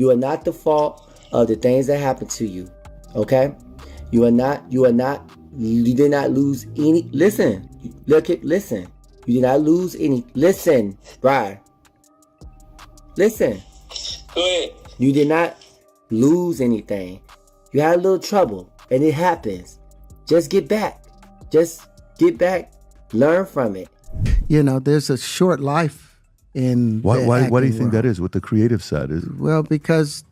You are not the fault of the things that happen to you. Okay? You did not lose any. Listen. Listen. You did not lose any. Listen, Brian. Listen. Go ahead. You did not lose anything. You had a little trouble, and it happens. Just get back. Learn from it. You know, there's a short life in Why do you think that is with the creative side? Well, because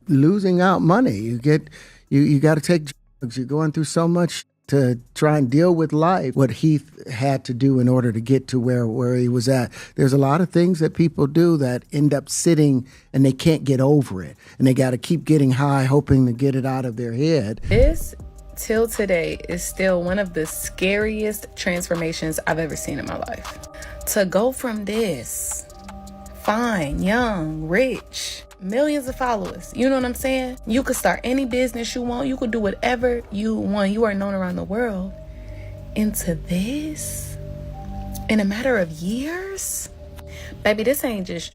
losing out money, you got to take drugs. You're going through so much to try and deal with life, what he had to do in order to get to where he was at. There's a lot of things that people do that end up sitting and they can't get over it. And they got to keep getting high, hoping to get it out of their head. This, till today, is still one of the scariest transformations I've ever seen in my life. To go from this, fine, young, rich, millions of followers, you know what I'm saying? You could start any business you want. You could do whatever you want. You are known around the world. Into this, in a matter of years? Baby, this ain't just...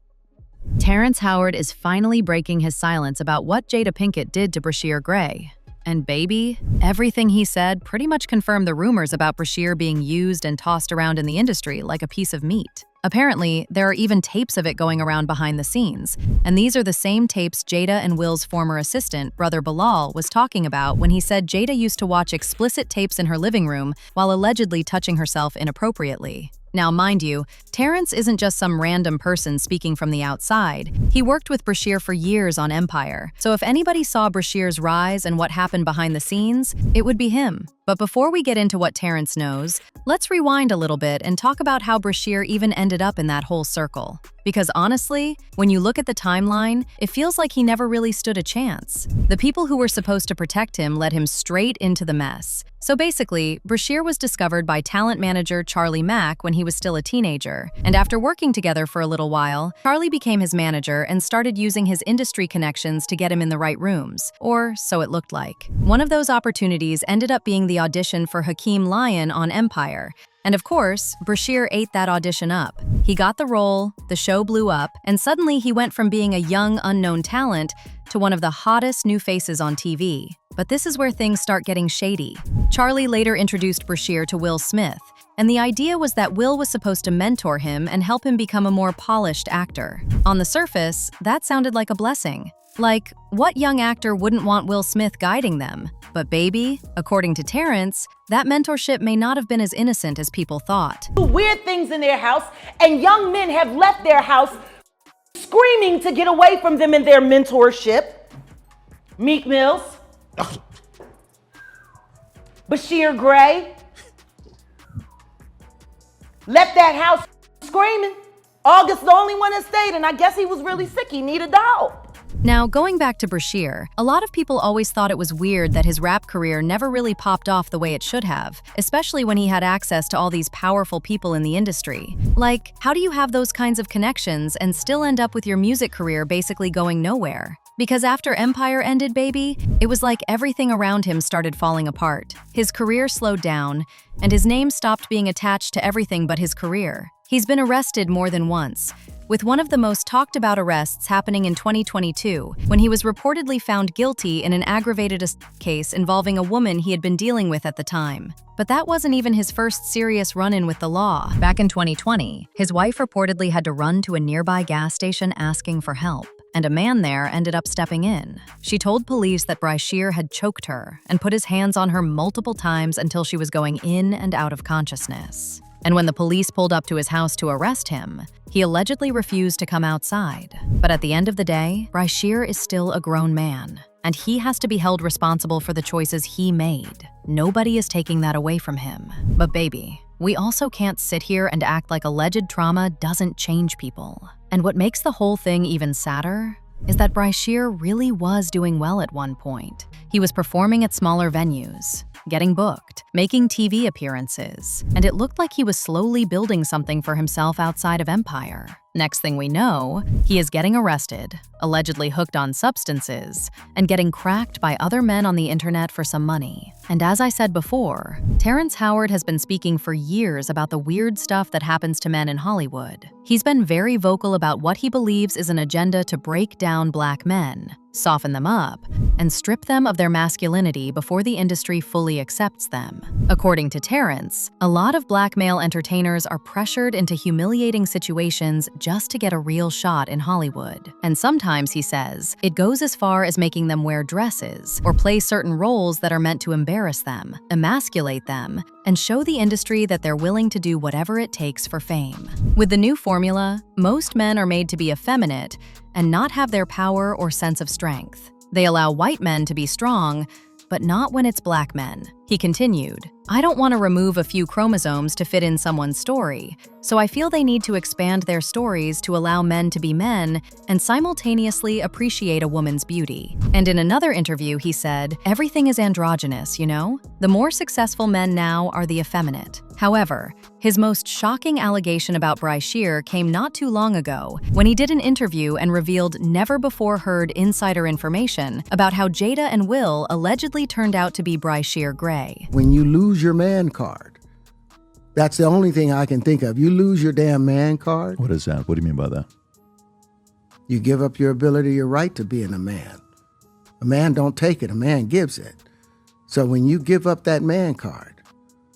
Terrence Howard is finally breaking his silence about what Jada Pinkett did to Bryshere Gray. And baby, everything he said pretty much confirmed the rumors about Bryshere being used and tossed around in the industry like a piece of meat. Apparently, there are even tapes of it going around behind the scenes, and these are the same tapes Jada and Will's former assistant, brother Bilal, was talking about when he said Jada used to watch explicit tapes in her living room while allegedly touching herself inappropriately. Now, mind you, Terrence isn't just some random person speaking from the outside. He worked with Bryshere for years on Empire, so if anybody saw Bryshere's rise and what happened behind the scenes, it would be him. But before we get into what Terrence knows, let's rewind a little bit and talk about how Bryshere even ended up in that whole circle. Because honestly, when you look at the timeline, it feels like he never really stood a chance. The people who were supposed to protect him led him straight into the mess. So basically, Bryshere was discovered by talent manager Charlie Mack when he was still a teenager, and after working together for a little while, Charlie became his manager and started using his industry connections to get him in the right rooms, or so it looked like. One of those opportunities ended up being the audition for Hakeem Lyon on Empire, and of course, Bryshere ate that audition up. He got the role, the show blew up, and suddenly he went from being a young, unknown talent to one of the hottest new faces on TV. But this is where things start getting shady. Charlie later introduced Bryshere to Will Smith, and the idea was that Will was supposed to mentor him and help him become a more polished actor. On the surface, that sounded like a blessing. Like, what young actor wouldn't want Will Smith guiding them? But baby, according to Terrence, that mentorship may not have been as innocent as people thought. Weird things in their house, and young men have left their house screaming to get away from them in their mentorship. Meek Mills, Bryshere Gray, left that house screaming. August the only one that stayed, and I guess he was really sick. He needed help. Now, going back to Bryshere, a lot of people always thought it was weird that his rap career never really popped off the way it should have, especially when he had access to all these powerful people in the industry. Like, how do you have those kinds of connections and still end up with your music career basically going nowhere? Because after Empire ended, baby, it was like everything around him started falling apart. His career slowed down, and his name stopped being attached to everything but his career. He's been arrested more than once, with one of the most talked about arrests happening in 2022, when he was reportedly found guilty in an aggravated assault case involving a woman he had been dealing with at the time. But that wasn't even his first serious run-in with the law. Back in 2020, his wife reportedly had to run to a nearby gas station asking for help, and a man there ended up stepping in. She told police that Bryshere had choked her and put his hands on her multiple times until she was going in and out of consciousness. And when the police pulled up to his house to arrest him, he allegedly refused to come outside. But at the end of the day, Bryshere is still a grown man, and he has to be held responsible for the choices he made. Nobody is taking that away from him. But baby, we also can't sit here and act like alleged trauma doesn't change people. And what makes the whole thing even sadder is that Bryshere really was doing well at one point. He was performing at smaller venues, getting booked, making TV appearances, and it looked like he was slowly building something for himself outside of Empire. Next thing we know, he is getting arrested, allegedly hooked on substances, and getting cracked by other men on the internet for some money. And as I said before, Terrence Howard has been speaking for years about the weird stuff that happens to men in Hollywood. He's been very vocal about what he believes is an agenda to break down Black men, soften them up, and strip them of their masculinity before the industry fully accepts them. According to Terrence, a lot of Black male entertainers are pressured into humiliating situations just to get a real shot in Hollywood. And sometimes, he says, it goes as far as making them wear dresses or play certain roles that are meant to embarrass them, emasculate them, and show the industry that they're willing to do whatever it takes for fame. With the new formula, most men are made to be effeminate and not have their power or sense of strength. They allow white men to be strong, but not when it's Black men. He continued, I don't want to remove a few chromosomes to fit in someone's story, so I feel they need to expand their stories to allow men to be men and simultaneously appreciate a woman's beauty. And in another interview, he said, everything is androgynous, you know? The more successful men now are the effeminate. However, his most shocking allegation about Bryshere came not too long ago when he did an interview and revealed never-before-heard insider information about how Jada and Will allegedly turned out to be Bryshere Gray. When you lose your man card, that's the only thing I can think of. You lose your damn man card. What is that? What do you mean by that? You give up your ability, your right to being a man. A man don't take it, a man gives it. So when you give up that man card,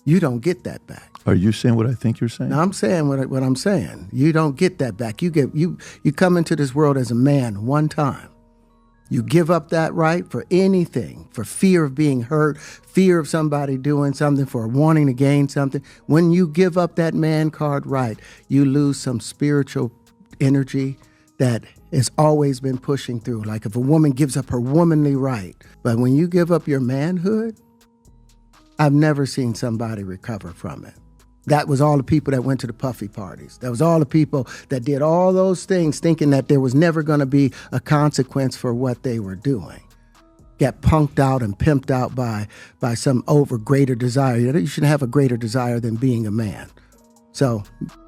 you don't get that back. Are you saying what I think you're saying? No, I'm saying what I'm saying. You don't get that back. You come into this world as a man one time. You give up that right for anything, for fear of being hurt, fear of somebody doing something, for wanting to gain something. When you give up that man card right, you lose some spiritual energy that has always been pushing through. Like if a woman gives up her womanly right. But when you give up your manhood, I've never seen somebody recover from it. That was all the people that went to the puffy parties. That was all the people that did all those things thinking that there was never going to be a consequence for what they were doing. Get punked out and pimped out by some greater desire. You shouldn't have a greater desire than being a man.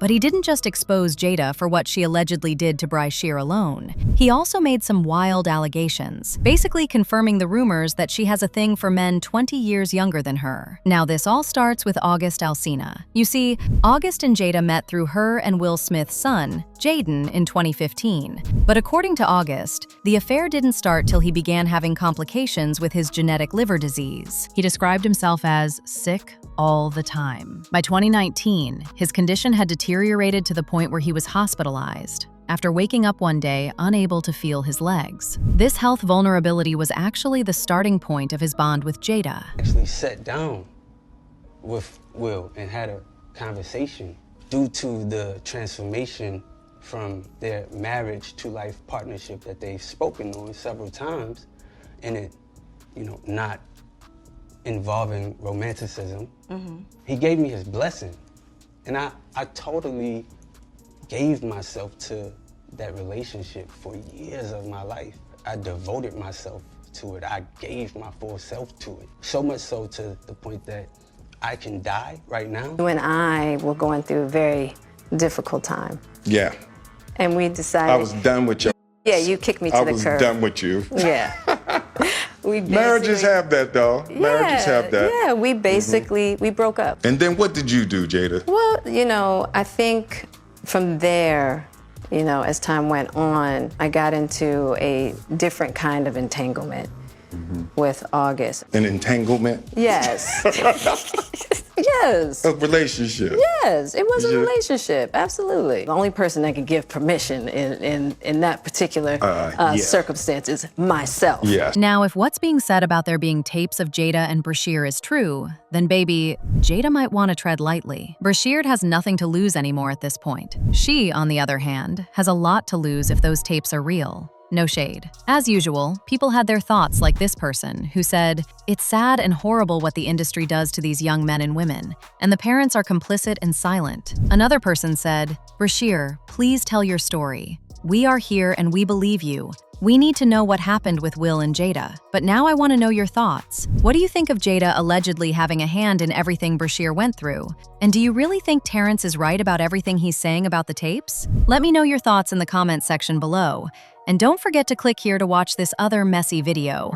But he didn't just expose Jada for what she allegedly did to Bryshere alone. He also made some wild allegations, basically confirming the rumors that she has a thing for men 20 years younger than her. Now, this all starts with August Alsina. You see, August and Jada met through her and Will Smith's son, Jaden, in 2015. But according to August, the affair didn't start till he began having complications with his genetic liver disease. He described himself as sick all the time. By 2019, his condition had deteriorated to the point where he was hospitalized after waking up one day unable to feel his legs. This health vulnerability was actually the starting point of his bond with Jada. I actually sat down with Will and had a conversation due to the transformation from their marriage to life partnership that they've spoken on several times, and it, not involving romanticism. He gave me his blessing. And I totally gave myself to that relationship for years of my life. I devoted myself to it. I gave my full self to it. So much so to the point that I can die right now. You and I were going through a very difficult time. Yeah. And we decided... I was done with you. Yeah, you kicked me to the curb. I was done with you. Yeah. Marriages have that, though. Marriages have that. Yeah, we basically, we broke up. And then what did you do, Jada? Well, I think from there, as time went on, I got into a different kind of entanglement with August. An entanglement? Yes. Yes. A relationship? Yes, it was a relationship, absolutely. The only person that could give permission in that particular circumstance is myself. Yes. Now, if what's being said about there being tapes of Jada and Bryshere is true, then baby, Jada might want to tread lightly. Bryshere has nothing to lose anymore at this point. She, on the other hand, has a lot to lose if those tapes are real. No shade. As usual, people had their thoughts like this person, who said, "It's sad and horrible what the industry does to these young men and women, and the parents are complicit and silent." Another person said, "Bryshere, please tell your story. We are here and we believe you. We need to know what happened with Will and Jada. But now I want to know your thoughts. What do you think of Jada allegedly having a hand in everything Bryshere went through? And do you really think Terrence is right about everything he's saying about the tapes? Let me know your thoughts in the comments section below. And don't forget to click here to watch this other messy video.